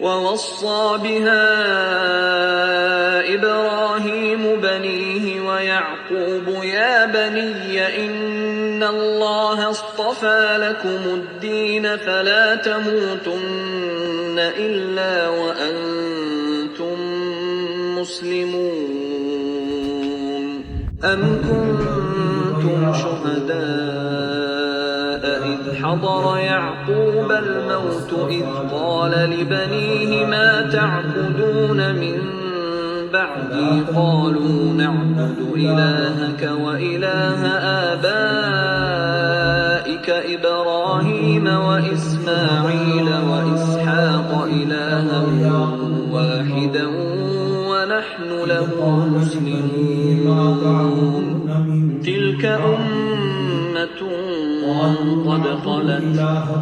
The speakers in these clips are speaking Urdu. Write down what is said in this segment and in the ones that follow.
ووصى بها إبراهيم بنيه ويعقوب يا بني إن الله اصطفى لكم الدين فلا تموتن إلا وأنتم مسلمون أم كنتم شهداء إذ حضر يعقوب الموت إذ قال لبنيه ما تعبدون من بعدي قالوا نعبد إلهك وإله آبائك إبراهيم وإسماعيل وإسحاق إلها واحدا ونحن له مسلمون تلك أمة قد خلت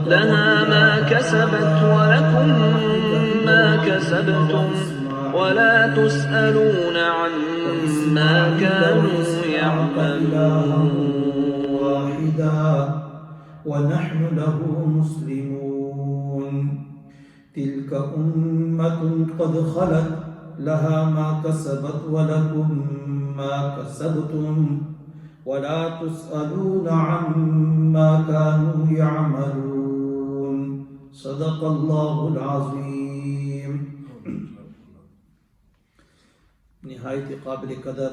لها ما كسبت ولكم ما كسبتم ولا تسألون عما كانوا يعملون ونحن له مسلمون تلك أمة قد خلت لها ما كسبت ولكم ما كسبتم ولا تسألون عما كانوا يعملون صدق الله العظيم. نہایت قابل قدر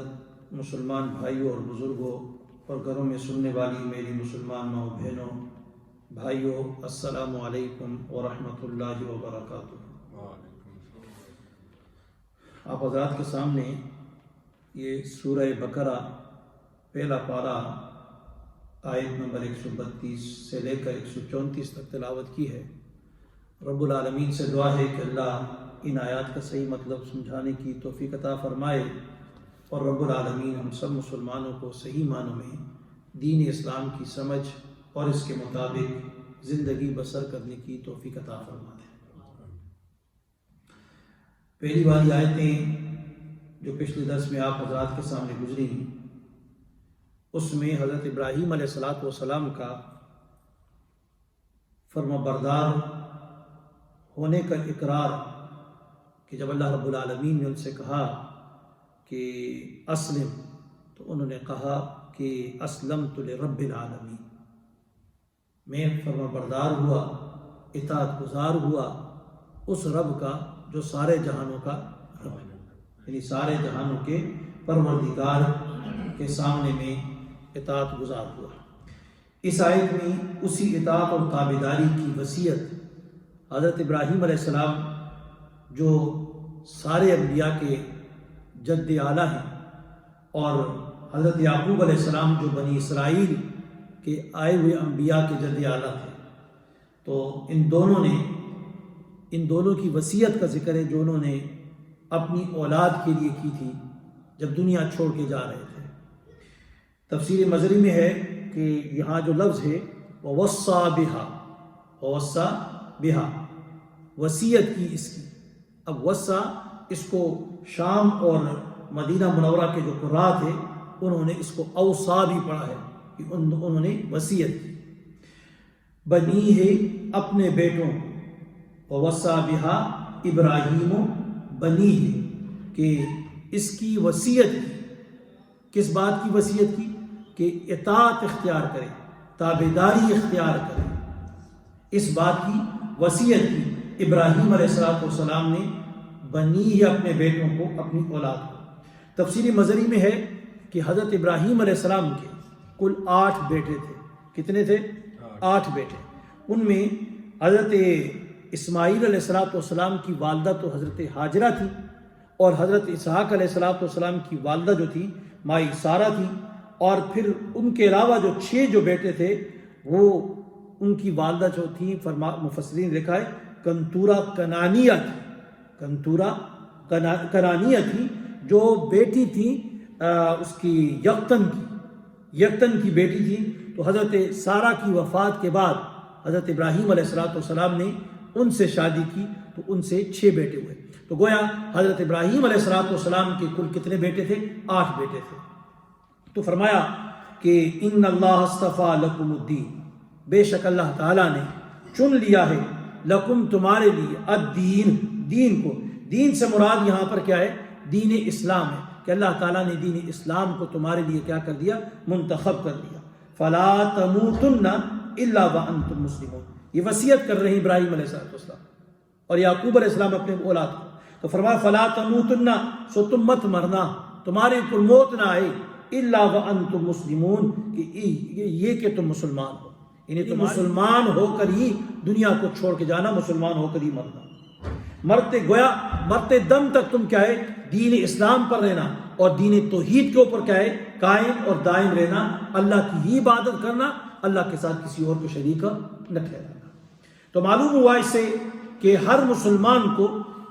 مسلمان بھائیوں اور بزرگوں اور گھروں میں سننے والی میری مسلمان ماؤں بہنوں بھائیوں، السلام علیکم ورحمۃ اللہ وبرکاتہ. آپ حضرات کے سامنے یہ سورہ بقرہ پہلا پارہ آیت نمبر 132 سے لے کر 134 تک تلاوت کی ہے. رب العالمین سے دعا ہے کہ اللہ ان آیات کا صحیح مطلب سمجھانے کی توفیق عطا فرمائے اور رب العالمین ہم سب مسلمانوں کو صحیح معنوں میں دین اسلام کی سمجھ اور اس کے مطابق زندگی بسر کرنے کی توفیق عطا فرمائے. پہلی والی آیتیں جو پچھلے درس میں آپ حضرات کے سامنے گزری اس میں حضرت ابراہیم علیہ السلام کا فرما بردار ہونے کا اقرار کہ جب اللہ رب العالمین نے ان سے کہا کہ اسلم تو انہوں نے کہا کہ اسلمت لرب العالمین، میں فرما بردار ہوا، اطاعت گزار ہوا اس رب کا جو سارے جہانوں کا رب ہے، یعنی سارے جہانوں کے پروردگار کے سامنے میں اطاعت گزار ہوا. اس آیت میں اسی اطاعت اور تابعداری کی وصیت حضرت ابراہیم علیہ السلام جو سارے انبیاء کے جد اعلیٰ ہیں اور حضرت یعقوب علیہ السلام جو بنی اسرائیل کے آئے ہوئے انبیاء کے جد اعلیٰ تھے، تو ان دونوں کی وصیت کا ذکر ہے جو انہوں نے اپنی اولاد کے لیے کی تھی جب دنیا چھوڑ کے جا رہے تھے. تفسیر مظری میں ہے کہ یہاں جو لفظ ہے ووصّى بها وصیت کی اس کی. اب وصّى اس کو شام اور مدینہ منورہ کے جو قراء تھے انہوں نے اس کو اوصا بھی پڑھا ہے کہ انہوں نے وصیت کی. بنی ہے اپنے بیٹوں کو، ووصّى بها ابراہیم بنی ہے کہ اس کی وصیت کی. کس بات کی وصیت کی؟ کہ اطاعت اختیار کرے، تابعداری اختیار کرے. اس بات کی وصیت کی ابراہیم علیہ السلام نے بنی ہی اپنے بیٹوں کو، اپنی اولاد کو. تفسیر مظری میں ہے کہ حضرت ابراہیم علیہ السلام کے کل 8 بیٹے تھے. کتنے تھے؟ 8 بیٹے. ان میں حضرت اسماعیل علیہ السلام کی والدہ تو حضرت ہاجرہ تھی اور حضرت اسحاق علیہ السلام کی والدہ جو تھی مائی سارہ تھی، اور پھر ان کے علاوہ جو 6 جو بیٹے تھے وہ ان کی والدہ جو تھی مفسرین نے لکھا ہے کنتورہ کنانیہ تھی. کنتورہ کنانیہ تھی جو بیٹی تھی اس کی یقتن کی بیٹی تھی. تو حضرت سارہ کی وفات کے بعد حضرت ابراہیم علیہ السلام نے ان سے شادی کی تو ان سے 6 بیٹے ہوئے. تو گویا حضرت ابراہیم علیہ السلام کے کل کتنے بیٹے تھے؟ 8 بیٹے تھے. تو فرمایا کہ ان اللہ اصطفیٰ لکم الدین، بے شک اللہ تعالیٰ نے چن لیا ہے لکم تمہارے لیے الدین، دین کو، دین سے مراد یہاں پر کیا ہے؟ دین اسلام ہے، کہ اللہ تعالیٰ نے دین اسلام کو تمہارے لیے کیا کر دیا؟ منتخب کر دیا۔ فلا تموتن الا وانتم مسلمون، یہ وصیت کر رہے ہیں ابراہیم علیہ السلام اور یعقوب علیہ السلام اپنے اولاد کو، تو فرمایا فلا تموتن، سو تم مت مرنا، تمہارے اوپر موت نہ آئے، الا وانتم مسلمون، کہ یہ کہ تم مسلمان ہو، یعنی تم مسلمان ہو کر ہی دنیا کو چھوڑ کے جانا، مسلمان ہو کر ہی مرنا، مرتے دم تک تم کیا ہے؟ دین اسلام پر رہنا اور دین توحید کے اوپر کیا ہے؟ قائم اور دائم رہنا، اللہ کی ہی عبادت کرنا، اللہ کے ساتھ کسی اور کو شریک نہ ٹھہرانا۔ تو معلوم ہوا اس سے کہ ہر مسلمان کو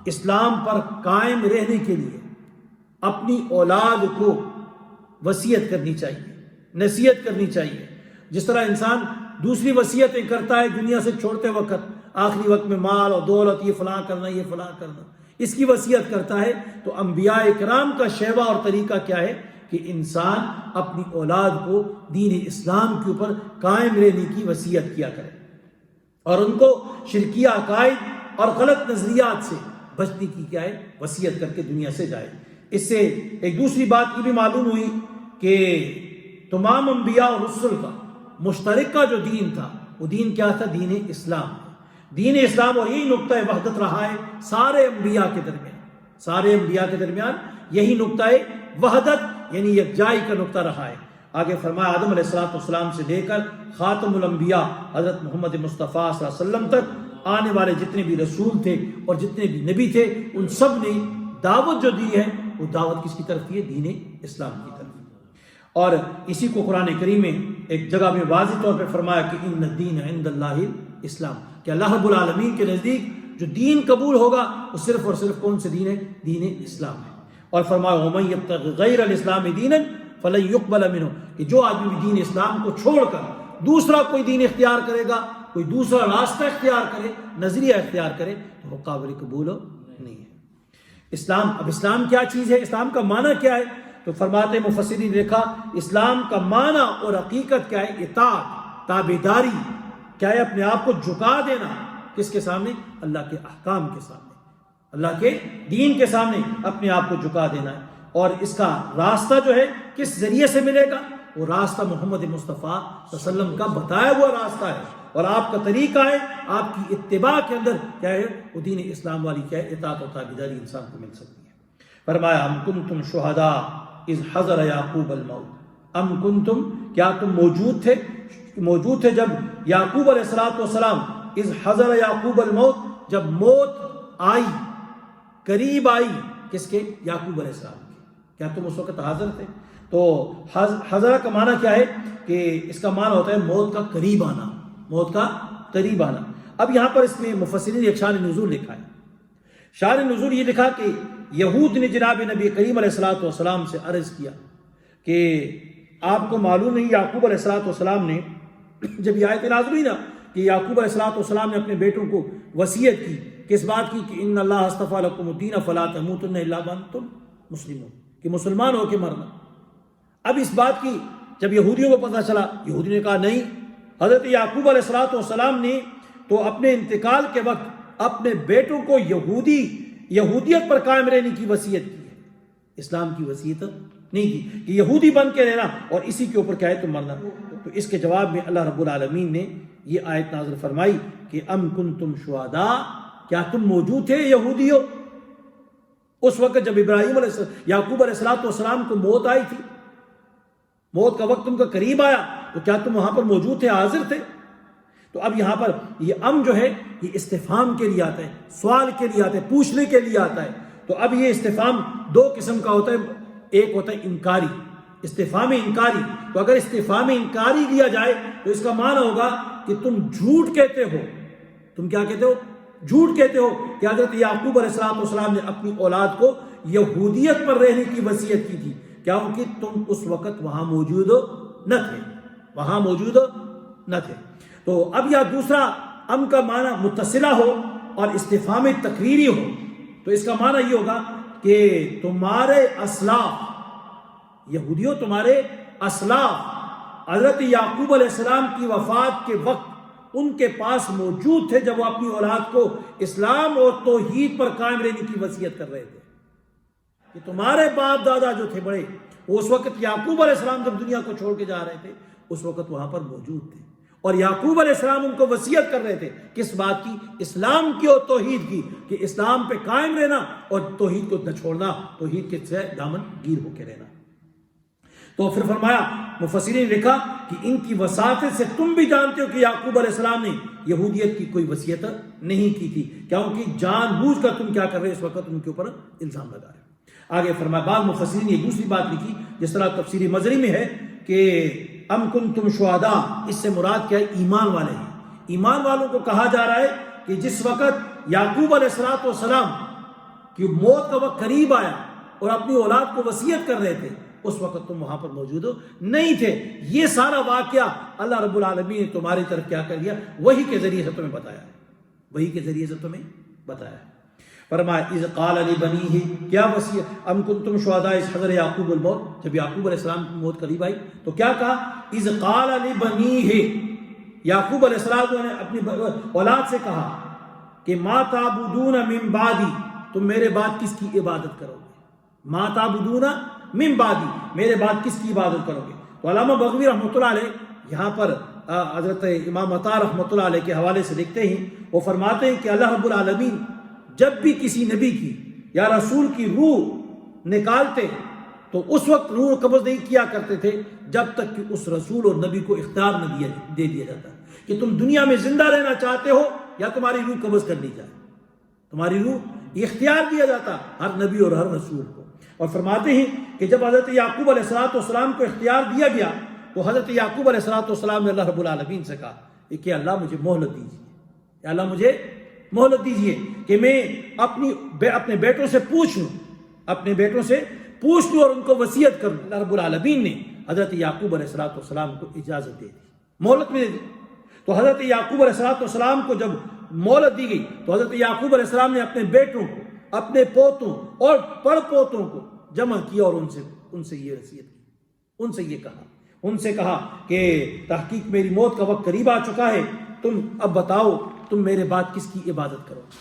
اسلام پر قائم رہنے کے لیے اپنی اولاد کو وصیت کرنی چاہیے، نصیحت کرنی چاہیے۔ جس طرح انسان دوسری وصیتیں کرتا ہے دنیا سے چھوڑتے وقت، آخری وقت میں مال اور دولت، یہ فلاں کرنا، یہ فلاں کرنا، اس کی وصیت کرتا ہے، تو انبیاء اکرام کا شیوہ اور طریقہ کیا ہے کہ انسان اپنی اولاد کو دین اسلام کے اوپر قائم رہنے کی وصیت کیا کرے اور ان کو شرکیہ عقائد اور غلط نظریات سے بچنے کی کیا ہے؟ وصیت کر کے دنیا سے جائے۔ اس سے ایک دوسری بات یہ بھی معلوم ہوئی کہ تمام انبیاء اور رسل کا مشترکہ جو دین تھا وہ دین کیا تھا؟ دین اسلام۔ دین اسلام، اور یہی نقطہ وحدت رہا ہے سارے انبیاء کے درمیان، یہی نقطہ وحدت یعنی یکجائی کا نقطہ رہا ہے۔ آگے فرمایا آدم علیہ السلام سے لے کر خاتم الانبیاء حضرت محمد مصطفیٰ صلی اللہ علیہ وسلم تک آنے والے جتنے بھی رسول تھے اور جتنے بھی نبی تھے، ان سب نے دعوت جو دی ہے وہ دعوت کس کی طرف کی ہے؟ دین اسلام کی طرف۔ اور اسی کو قرآن کریم میں ایک جگہ میں واضح طور پہ فرمایا کہ ان الدین عند اللہ اسلام، کہ اللہ رب العالمین کے نزدیک جو دین قبول ہوگا وہ صرف اور صرف کون سے دین ہے؟ دین اسلام ہے۔ اور فرمایا وَمَن يَبْتَغِ غَيْرَ الْإِسْلَامِ دِينًا فَلَن يُقْبَلَ مِنْهُ، کہ جو آدمی بھی دین اسلام کو چھوڑ کر دوسرا کوئی دین اختیار کرے گا، کوئی دوسرا راستہ اختیار کرے، نظریہ اختیار کرے، تو وہ قابل قبول نہیں ہے۔ اب اسلام کیا چیز ہے؟ اسلام کا معنی کیا ہے؟ تو فرماتے مفسرین نے لکھا اسلام کا معنی اور حقیقت کیا ہے؟ اطاعت، تابعداری، کیا ہے؟ اپنے آپ کو جھکا دینا، کس کے سامنے؟ اللہ کے احکام کے سامنے، اللہ کے دین کے سامنے اپنے آپ کو جھکا دینا ہے۔ اور اس کا راستہ جو ہے کس ذریعے سے ملے گا؟ وہ راستہ محمد مصطفیٰ صلی اللہ علیہ وسلم کا بتایا ہوا راستہ ہے، اور آپ کا طریقہ ہے، آپ کی اتباع کے اندر کیا ہے؟ وہ دین اسلام والی کیا ہے؟ اطاعت و تابعداری انسان کو مل سکتی ہے۔ فرمایا ام کنتم شہداء اذ حضر یعقوب الموت، ام کنتم، کیا تم موجود تھے جب یعقوب علیہ السلام اذ حضر یعقوب الموت، جب موت آئی، قریب آئی، کس کے؟ یعقوب علیہ السلام کے، کیا تم اس وقت حاضر تھے؟ تو حضر کا معنی کیا ہے کہ اس کا معنی ہوتا ہے موت کا قریب آنا، موت کا قریب آنا۔ اب یہاں پر اس میں مفسرین نے ایک شان نزول لکھا ہے۔ شان نزول یہ لکھا کہ یہود نے جناب نبی کریم علیہ السلام سے عرض کیا کہ آپ کو معلوم نہیں یعقوب علیہ السلام نے جب یہ آیت نازل ہوئی نا کہ یعقوب علیہ السلام نے اپنے بیٹوں کو وصیت کی، کس بات کی؟ کہ ان اللہ اصطفیٰ لکم الدین فلا تموتن الا وانتم مسلمون، کہ مسلمان ہو کے مرنا۔ اب اس بات کی جب یہودیوں کو پتہ چلا، یہودیوں نے کہا نہیں، حضرت یعقوب علیہ السلام نے تو اپنے انتقال کے وقت اپنے بیٹوں کو یہودیت پر قائم رہنے کی وصیت کی ہے، اسلام کی وصیت نہیں کی کہ یہودی بن کے رہنا اور اسی کے اوپر کیا ہے؟ تم مرنا۔ تو اس کے جواب میں اللہ رب العالمین نے یہ آیت نازل فرمائی کہ ام کنتم شہداء، کیا تم موجود تھے یہودیوں اس وقت جب یعقوب علیہ السلام کو موت آئی تھی، موت کا وقت تم کا قریب آیا، تو کیا تم وہاں پر موجود تھے، حاضر تھے؟ تو اب یہاں پر یہ ام جو ہے یہ استفہام کے لیے آتا ہے، سوال کے لیے آتا ہے، پوچھنے کے لیے آتا ہے۔ تو اب یہ استفہام دو قسم کا ہوتا ہے، ایک ہوتا ہے انکاری، استفہام انکاری۔ تو اگر استفہام انکاری لیا جائے تو اس کا معنی ہوگا کہ تم جھوٹ کہتے ہو، تم کیا کہتے ہو؟ جھوٹ کہتے ہو کہ حضرت یعقوب علیہ السلام نے اپنی اولاد کو یہودیت پر رہنے کی وصیت کی تھی، کیا کہ تم اس وقت وہاں موجود نہ تھے۔ تو اب یا دوسرا ام کا معنی متصلہ ہو اور استفہام تقریری ہو، تو اس کا معنی یہ ہوگا کہ تمہارے اسلاف، یہودیوں تمہارے اسلاف حضرت یعقوب علیہ السلام کی وفات کے وقت ان کے پاس موجود تھے جب وہ اپنی اولاد کو اسلام اور توحید پر قائم رہنے کی وصیت کر رہے تھے کہ تمہارے باپ دادا جو تھے بڑے، وہ اس وقت یعقوب علیہ السلام جب دنیا کو چھوڑ کے جا رہے تھے اس وقت وہاں پر موجود تھے، اور یعقوب علیہ السلام ان کو وصیت کر رہے تھے کس بات کی؟ اسلام کی اور توحید کی، کہ اسلام پہ قائم رہنا اور توحید کو نہ چھوڑنا، توحید کے سے دامن گیر ہو کے رہنا۔ تو پھر فرمایا، مفسرین نے لکھا کہ ان کی وصاحت سے تم بھی جانتے ہو کہ یعقوب علیہ السلام نے یہودیت کی کوئی وصیت نہیں کی تھی، کیونکہ جان بوجھ کر تم کیا کر رہے اس وقت ان کے اوپر الزام لگا رہے۔ آگے فرمایا، بعض مفسرین نے ایک دوسری بات لکھی جس طرح تفسیر مظری میں ہے کہ ام کنتم شہداء، اس سے مراد کیا ہے؟ ایمان والے ہیں۔ ایمان والوں کو کہا جا رہا ہے کہ جس وقت یعقوب علیہ السلام کی موت کا وقت قریب آیا اور اپنی اولاد کو وصیت کر رہے تھے، اس وقت تم وہاں پر موجود نہیں تھے۔ یہ سارا واقعہ اللہ رب العالمین نے تمہاری طرف کیا کر دیا؟ وحی کے ذریعے سے تمہیں بتایا ہے، وحی کے ذریعے سے تمہیں بتایا ہے۔ فرمایا اذ قال لبنیہ، کیا وصیت؟ ام کنتم شہداء اذ حضر یعقوب الموت، جب یعقوب علیہ السلام کی موت قریب آئی تو کیا کہا؟ اذ قال لبنیہ، یعقوب علیہ السلام نے اپنی اولاد سے کہا کہ ما تعبدون من بعدی، تم میرے بعد کس کی عبادت کرو گے؟ ما تعبدون من بعدی، میرے بعد کس کی عبادت کرو گے؟ تو علامہ بغوی رحمۃ اللہ علیہ یہاں پر حضرت امام عطا رحمۃ اللہ علیہ کے حوالے سے لکھتے ہیں، وہ فرماتے ہیں کہ اللہ رب العالمین جب بھی کسی نبی کی یا رسول کی روح نکالتے تو اس وقت روح قبض نہیں کیا کرتے تھے جب تک کہ اس رسول اور نبی کو اختیار نہ دے دیا جاتا کہ تم دنیا میں زندہ رہنا چاہتے ہو یا تمہاری روح قبض کر لی جائے۔ تمہاری روح اختیار دیا جاتا ہر نبی اور ہر رسول کو۔ اور فرماتے ہیں کہ جب حضرت یعقوب علیہ السلام کو اختیار دیا گیا تو حضرت یعقوب علیہ السلام نے اللہ رب العالمین سے کہا کہ اللہ مجھے مہلت دیجیے، یا اللہ مجھے مہلت دیجیے کہ میں اپنے بیٹوں سے پوچھ لوں اور ان کو وصیت کروں۔ اللہ رب العالمین نے حضرت یعقوب علیہ السلام کو اجازت دے دی، مہلت میں دے دی۔ تو حضرت یعقوب علیہ السلام کو جب مہلت دی گئی تو حضرت یعقوب علیہ السلام نے اپنے بیٹوں کو، اپنے پوتوں اور پڑ پوتوں کو جمع کیا اور ان سے یہ وصیت کی، ان سے کہا کہ تحقیق میری موت کا وقت قریب آ چکا ہے، تم اب بتاؤ تم میرے بعد کس کی عبادت کرو گے؟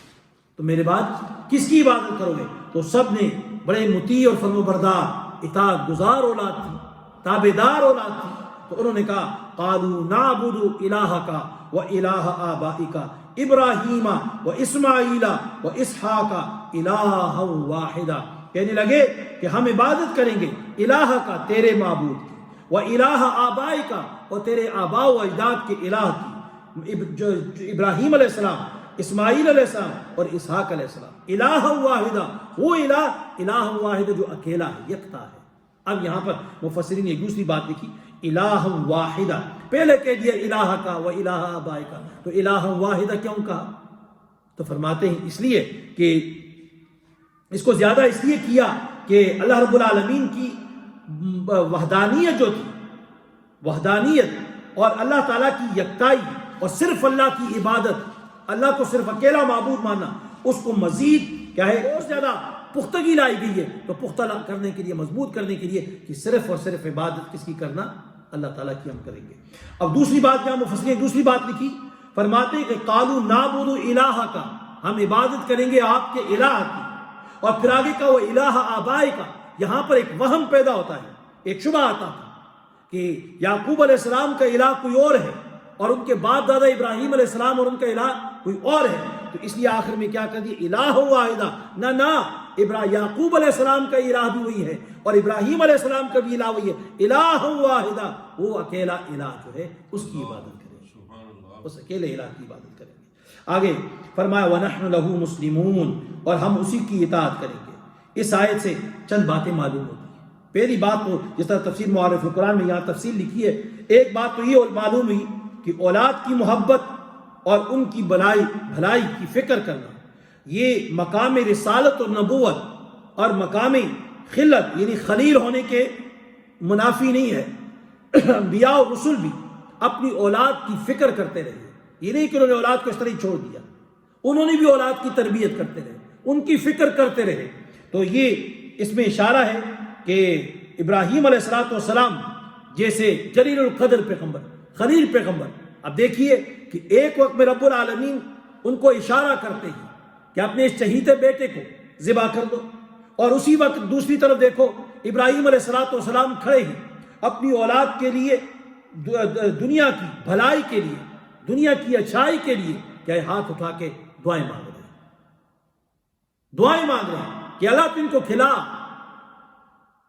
تم میرے بعد کس کی عبادت کرو گے؟ تو سب نے بڑے مطیع اور فرمانبردار اطاعت گزار اولاد تھی، تابعدار اولاد تھی، تو انہوں نے کہا قالوا نعبد الہک و الہ آبائک ابراہیم و اسماعیل و اسحاق الہا واحدا، کہنے لگے کہ ہم عبادت کریں گے الہ کا، تیرے معبود کی، و الہ آبائک، اور تیرے آباء و اجداد کے الہ کی، جو ابراہیم علیہ السلام، اسماعیل علیہ السلام اور اسحاق علیہ السلام، الہ واحدہ، وہ الہ واحد جو اکیلا ہے، یکتا ہے۔ اب یہاں پر مفسرین نے ایک دوسری بات لکھی، الہ واحدہ، پہلے کہہ دیا الہ کا و الہ آبائے کا، تو الہ واحدہ کیوں کہا؟ تو فرماتے ہیں اس لیے کہ اس کو زیادہ اس لیے کیا کہ اللہ رب العالمین کی وحدانیت جو تھی، وحدانیت اور اللہ تعالیٰ کی یکتائی اور صرف اللہ کی عبادت، اللہ کو صرف اکیلا معبود ماننا، اس کو مزید کیا ہے اور زیادہ پختگی لائی گئی ہے۔ تو پختہ کرنے کے لیے، مضبوط کرنے کے لیے کہ صرف اور صرف عبادت کس کی کرنا؟ اللہ تعالیٰ کی ہم کریں گے۔ اب دوسری بات کیا مفسرین دوسری بات لکھی، فرماتے ہیں کہ قالوا نعبد الہ کا، ہم عبادت کریں گے آپ کے الہ کی، اور پھر آگے کا وہ الہ آبائے کا۔ یہاں پر ایک وہم پیدا ہوتا ہے، ایک شبہ آتا ہے کہ یعقوب علیہ السلام کا الہ کوئی اور ہے اور ان کے باپ دادا ابراہیم علیہ السلام اور ان کا الہ کوئی اور ہے، تو اس لیے آخر میں کیا کر دیا؟ الہ واحدہ۔ نہ یعقوب علیہ السلام کا الہ بھی وہی ہے اور ابراہیم علیہ السلام کا بھی الہ وہی ہے، الہ واحدہ، وہ اکیلا الہ جو ہے اس کی عبادت کریں گے، اس اکیلے الہ کی عبادت کریں گے۔ آگے فرمایا وَنَحْنُ لَهُ مُسْلِمُونَ، اور ہم اسی کی اطاعت کریں گے۔ اس آیت سے چند باتیں معلوم ہوتی ہیں۔ پہلی بات تو جس طرح تفسیر معارف القرآن میں یہاں تفصیل لکھی ہے، ایک بات تو یہ معلوم ہوئی کہ اولاد کی محبت اور ان کی بھلائی کی فکر کرنا یہ مقام رسالت اور نبوت اور مقام خلت یعنی خلیل ہونے کے منافی نہیں ہے۔ انبیاء اور رسول بھی اپنی اولاد کی فکر کرتے رہے، یہ نہیں کہ انہوں نے اولاد کو اس طرح ہی چھوڑ دیا، انہوں نے بھی اولاد کی تربیت کرتے رہے، ان کی فکر کرتے رہے۔ تو یہ اس میں اشارہ ہے کہ ابراہیم علیہ السلام جیسے جلیل القدر پیغمبر، خلیل پیغمبر، اب دیکھیے کہ ایک وقت میں رب العالمین ان کو اشارہ کرتے ہیں کہ اپنے اس چہیتے بیٹے کو ذبح کر دو، اور اسی وقت دوسری طرف دیکھو ابراہیم علیہ السلام کھڑے ہیں اپنی اولاد کے لیے، دنیا کی بھلائی کے لیے، دنیا کی اچھائی کے لیے کیا ہاتھ اٹھا کے دعائیں مانگ رہے ہیں، دعائیں مانگ رہے ہیں کہ اللہ تو ان کو کھلا،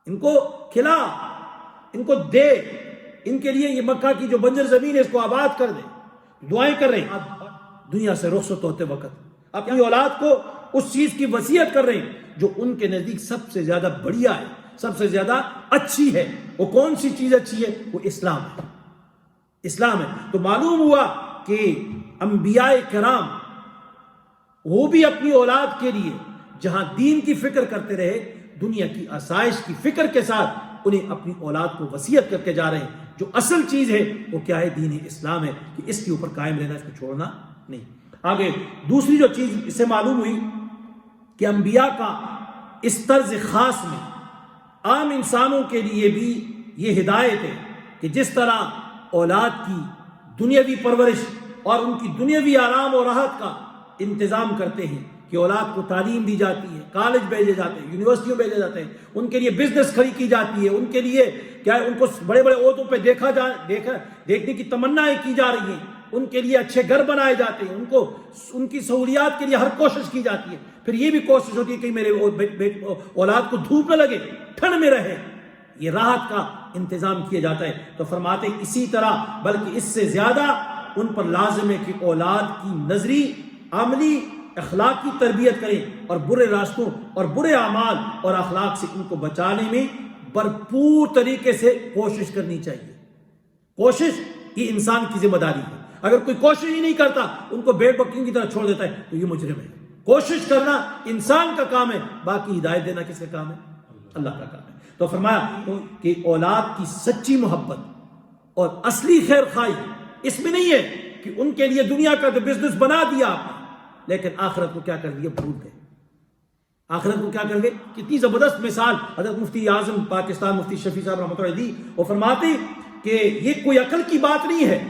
ان کو کھلا، ان کو دے، ان کے لیے یہ مکہ کی جو بنجر زمین ہے اس کو آباد کر دے، دعائیں کر رہے ہیں دنیا سے رخصت ہوتے وقت، اپنی اولاد کو اس چیز کی وصیت کر رہے ہیں جو ان کے نزدیک سب سے زیادہ بڑھیا ہے، سب سے زیادہ اچھی ہے۔ وہ کون سی چیز اچھی ہے؟ وہ اسلام ہے، اسلام ہے۔ تو معلوم ہوا کہ انبیاء کرام وہ بھی اپنی اولاد کے لیے جہاں دین کی فکر کرتے رہے، دنیا کی آسائش کی فکر کے ساتھ انہیں اپنی اولاد کو وصیت کر کے جا رہے ہیں۔ جو اصل چیز ہے وہ کیا ہے؟ دین اسلام ہے، کہ اس کے اوپر قائم رہنا، اس کو چھوڑنا نہیں۔ آگے دوسری جو چیز اس سے معلوم ہوئی کہ انبیاء کا اس طرز خاص میں عام انسانوں کے لیے بھی یہ ہدایت ہے کہ جس طرح اولاد کی دنیاوی پرورش اور ان کی دنیاوی آرام و راحت کا انتظام کرتے ہیں کہ اولاد کو تعلیم دی جاتی ہے، کالج بھیجے جاتے ہیں، یونیورسٹیوں بھیجے جاتے ہیں، ان کے لیے بزنس کھڑی کی جاتی ہے، ان کے لیے کیا ہے، ان کو بڑے بڑے عہدوں پہ دیکھنے کی تمنائیں کی جا رہی ہیں، ان کے لیے اچھے گھر بنائے جاتے ہیں، ان کو ان کی سہولیات کے لیے ہر کوشش کی جاتی ہے۔ پھر یہ بھی کوشش ہوتی ہے کہ میرے اولاد کو دھوپ نہ لگے، ٹھنڈ میں رہے، یہ راحت کا انتظام کیا جاتا ہے۔ تو فرماتے ہیں اسی طرح بلکہ اس سے زیادہ ان پر لازم ہے کہ اولاد کی نظری، عملی، اخلاقی تربیت کریں اور برے راستوں اور برے اعمال اور اخلاق سے ان کو بچانے میں بھرپور طریقے سے کوشش کرنی چاہیے۔ کوشش یہ انسان کی ذمہ داری ہے۔ اگر کوئی کوشش ہی نہیں کرتا، ان کو بھیڑ بکریوں کی طرح چھوڑ دیتا ہے تو یہ مجرم ہے۔ کوشش کرنا انسان کا کام ہے، باقی ہدایت دینا کس کا کام ہے؟ اللہ کا کام ہے۔ تو فرمایا کہ اولاد کی سچی محبت اور اصلی خیر خواہی اس میں نہیں ہے کہ ان کے لیے دنیا کا تو بزنس بنا دیا آپ نے، لیکن آخرت کو کیا کر دیا؟ بھول گئے۔ آخرت کو کیا کر گئے؟ کتنی زبردست مثال حضرت مفتی اعظم پاکستان مفتی شفیع صاحب رحمۃ اللہ علیہ وہ فرماتے کہ یہ کوئی عقل کی بات نہیں ہے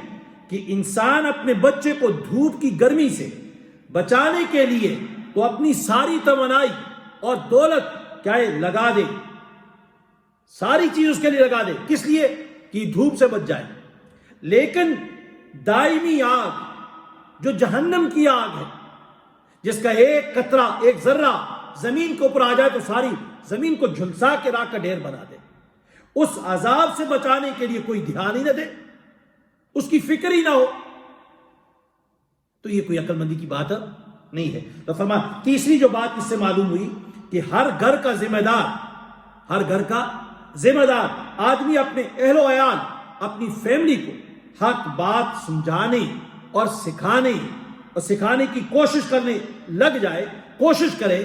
کہ انسان اپنے بچے کو دھوپ کی گرمی سے بچانے کے لیے تو اپنی ساری توانائی اور دولت کیا ہے لگا دے، ساری چیز اس کے لیے لگا دے، کس لیے؟ کہ دھوپ سے بچ جائے۔ لیکن دائمی آگ جو جہنم کی آگ ہے، جس کا ایک قطرہ، ایک ذرہ زمین کے اوپر آ جائے تو ساری زمین کو جھلسا کے راکھ کا ڈھیر بنا دے، اس عذاب سے بچانے کے لیے کوئی دھیان ہی نہ دے، اس کی فکر ہی نہ ہو، تو یہ کوئی عقل مندی کی بات نہیں ہے۔ تو فرمایا تیسری جو بات اس سے معلوم ہوئی کہ ہر گھر کا ذمہ دار، ہر گھر کا ذمہ دار آدمی اپنے اہل و عیال، اپنی فیملی کو حق بات سمجھانے اور سکھانے کی کوشش کرنے لگ جائے، کوشش کرے،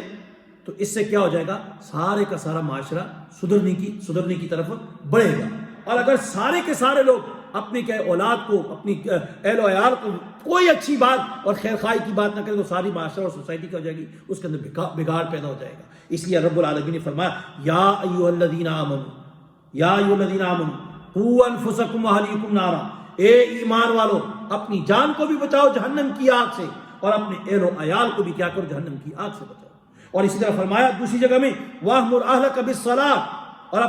تو اس سے کیا ہو جائے گا؟ سارے کا سارا معاشرہ سدھرنے کی طرف بڑھے گا۔ اور اگر سارے کے سارے لوگ اپنے کیا اولاد کو، اپنی اہل و عیال کو کوئی اچھی بات اور خیر خواہی کی بات نہ کرے تو ساری معاشرہ اور سوسائٹی کیا ہو جائے گی؟ اس کے اندر بگاڑ پیدا ہو جائے گا۔ اس لیے رب العالمین نے فرمایا یا ایھا الذین آمنوا قوا انفسکم واہلیکم نارا، اے ایمان والو اپنی جان کو بھی بچاؤ جہنم کی آگ سے، اور اپنے اہل و عیال کو بھی کیا کرو؟ جہنم کی آگ سے بچاؤ۔ اور اسی طرح فرمایا دوسری جگہ میں وَأْمُرْ أَهْلَكَ بِالصَّلَاةِ، اور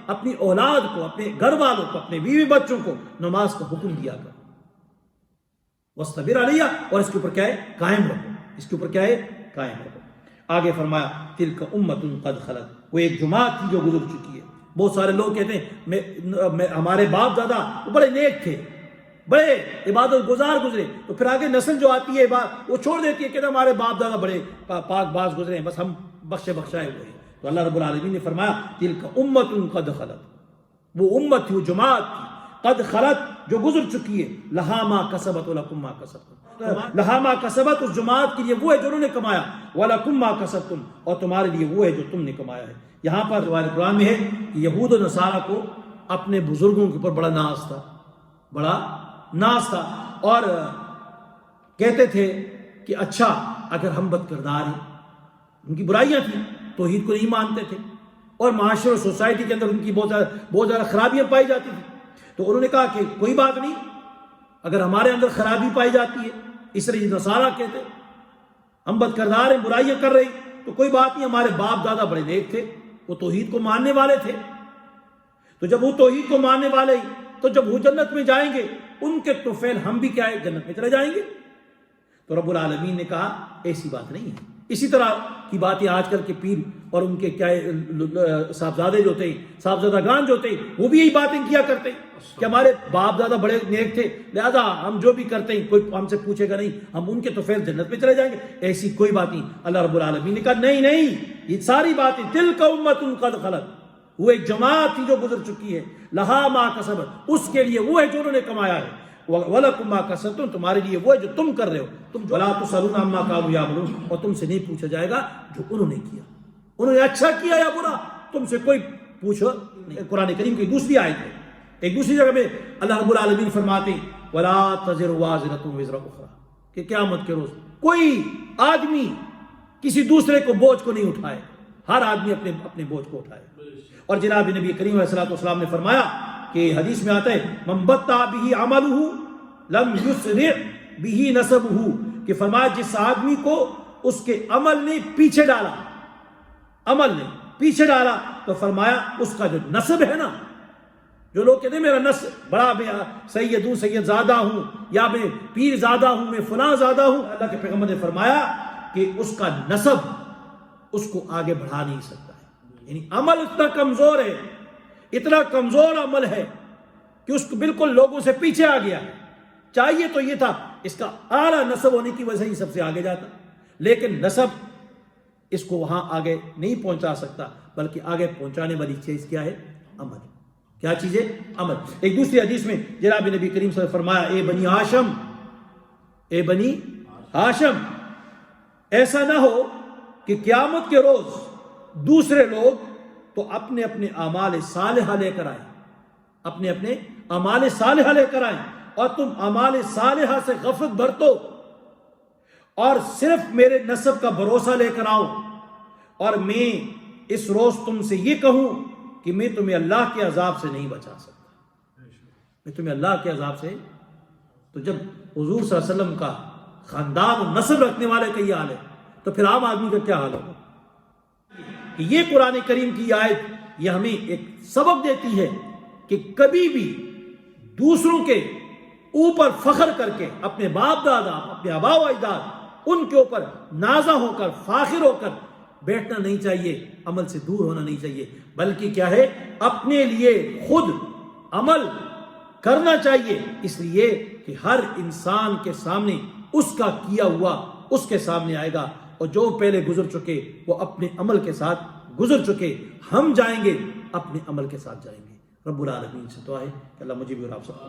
اپنی اولاد کو، اپنے گھر والوں کو، اپنے بیوی بچوں کو نماز کا حکم دیا کر، وَاسْتَبِرْ عَلَيْهَا، اور اس کے اوپر کیا ہے؟ قائم رہو، اس کے اوپر کیا ہے؟ قائم رہو۔ آگے فرمایا تِلْكَ أُمَّةٌ قَدْ خَلَتْ، وہ ایک جماعت تھی جو گزر چکی ہے۔ بہت سارے لوگ کہتے ہیں ہمارے باپ دادا بڑے نیک تھے، بڑے عبادت گزار گزرے، تو پھر آگے نسل جو آتی ہے وہ چھوڑ دیتی ہے، کہتے ہیں ہمارے باپ دادا بڑے پاک باز گزرے ہیں، بس ہم بخشائے ہوئے ہیں۔ تو اللہ رب العالمین نے فرمایا تلک امت قد خلت، وہ امت تھی، وہ جماعت تھی، قد خلت جو گزر چکی ہے، لہا ما کسبت ولکم ما کسبتم، لہا ما کسبت اس جماعت کے لیے وہ ہے جو انہوں نے کمایا، ولکم ما کسبتم اور تمہارے لیے وہ ہے جو تم نے کمایا ہے۔ یہاں پر روایت قرآن میں ہے کہ یہود و نصارہ کو اپنے بزرگوں کے اوپر بڑا ناز تھا اور کہتے تھے کہ اچھا اگر ہم بد کردار ہیں، ان کی برائیاں تھیں، توحید کو نہیں مانتے تھے، اور معاشرے اور سوسائٹی کے اندر ان کی بہت زیادہ خرابیاں پائی جاتی تھی، تو انہوں نے کہا کہ کوئی بات نہیں، اگر ہمارے اندر خرابی پائی جاتی ہے، اس طرح نصارہ کہتے ہم بد کردار ہیں، برائیاں کر رہی، تو کوئی بات نہیں، ہمارے باپ دادا بڑے نیک تھے، وہ توحید کو ماننے والے تھے، تو جب وہ توحید کو ماننے والے ہی، تو جب وہ جنت میں جائیں گے ان کے طفیل ہم بھی کیا ہے جنت میں چلے جائیں گے۔ تو رب العالمین نے کہا ایسی بات نہیں ہے۔ اسی طرح کی باتیں آج کل کے پیر اور ان کے کیا صاحبزادے جو تھے، صاحبزادگان جو تھے، وہ بھی یہی باتیں کیا کرتے کہ ہمارے باپ دادا بڑے نیک تھے، لہذا ہم جو بھی کرتے ہیں کوئی ہم سے پوچھے گا نہیں، ہم ان کے طفیل جنت میں چلے جائیں گے۔ ایسی کوئی بات نہیں۔ اللہ رب العالمین نے کہا نہیں نہیں، یہ ساری باتیں تلک امۃ قد خلت، وہ ایک جماعت تھی جو گزر چکی ہے، لہا ما کسبت، اس کے لیے وہ ہے جو انہوں نے کمایا ہے، وَلَكُمْ مَا كَسَبْتُمْ، تمہارے لیے وہ ہے جو تم کر رہے ہو، تم وَلَا تُسْأَلُونَ عَمَّا كَانُوا يَعْمَلُونَ، اور تم سے نہیں پوچھا جائے گا جو انہوں نے کیا، انہوں نے اچھا کیا یا برا، تم سے کوئی پوچھو نہیں۔ قرآن کریم کی دوسری آیت ہے، ایک دوسری جگہ میں اللہ رب العالمین فرماتے ہیں وَلَا تَزِرُ وَازِرَةٌ وِزْرَ أُخْرَىٰ، کہ قیامت کے روز کوئی آدمی کسی دوسرے کو بوجھ کو نہیں اٹھائے، ہر آدمی اپنے اپنے بوجھ کو اٹھائے۔ اور جناب نبی کریم علیہ الصلوۃ نے فرمایا کہ حدیث میں آتا ہے من بطأ بہ عملہ لم یسرع بہ نسبہ، کہ فرمایا جس آدمی کو اس کے عمل نے پیچھے ڈالا، عمل نے پیچھے ڈالا، تو فرمایا اس کا جو نسب ہے نا، جو لوگ کہتے ہیں میرا نسب بڑا، میں سید ہوں، سید زادہ ہوں، یا میں پیر زادہ ہوں، میں فلاں زادہ ہوں، اللہ کے پیغمبر نے فرمایا کہ اس کا نسب اس کو آگے بڑھا نہیں سکتا ہے۔ یعنی عمل اتنا کمزور ہے، اتنا کمزور عمل ہے کہ اس کو بالکل لوگوں سے پیچھے آ گیا ہے۔ چاہیے تو یہ تھا اس کا اعلیٰ نسب ہونے کی وجہ سے ہی سب سے آگے جاتا، لیکن نسب اس کو وہاں آگے نہیں پہنچا سکتا، بلکہ آگے پہنچانے والی چیز کیا ہے؟ عمل۔ کیا چیز ہے؟ عمل۔ ایک دوسری حدیث میں جناب نبی کریم صلی اللہ علیہ وسلم نے فرمایا اے بنی ہاشم، اے بنی ہاشم، ایسا نہ ہو کہ قیامت کے روز دوسرے لوگ تو اپنے اپنے اعمال صالحہ لے کر آئیں، اپنے اپنے اعمال صالحہ لے کر آئیں، اور تم اعمال صالحہ سے غفلت برتو اور صرف میرے نسب کا بھروسہ لے کر آؤ، اور میں اس روز تم سے یہ کہوں کہ میں تمہیں اللہ کے عذاب سے نہیں بچا سکتا، میں تمہیں اللہ کے عذاب سے۔ تو جب حضور صلی اللہ علیہ وسلم کا خاندان و نسب رکھنے والے کا یہ حال ہے، تو پھر عام آدمی کا کیا حال ہوگا؟ یہ قرآن کریم کی آیت یہ ہمیں ایک سبق دیتی ہے کہ کبھی بھی دوسروں کے اوپر فخر کر کے، اپنے باپ دادا، اپنے آباء و اجداد، ان کے اوپر نازا ہو کر، فاخر ہو کر بیٹھنا نہیں چاہیے، عمل سے دور ہونا نہیں چاہیے، بلکہ کیا ہے اپنے لیے خود عمل کرنا چاہیے، اس لیے کہ ہر انسان کے سامنے اس کا کیا ہوا اس کے سامنے آئے گا، اور جو پہلے گزر چکے وہ اپنے عمل کے ساتھ گزر چکے، ہم جائیں گے اپنے عمل کے ساتھ جائیں گے۔ رب العالمین سے دعا ہے کہ اللہ مجھے بھی اور آپ سب کو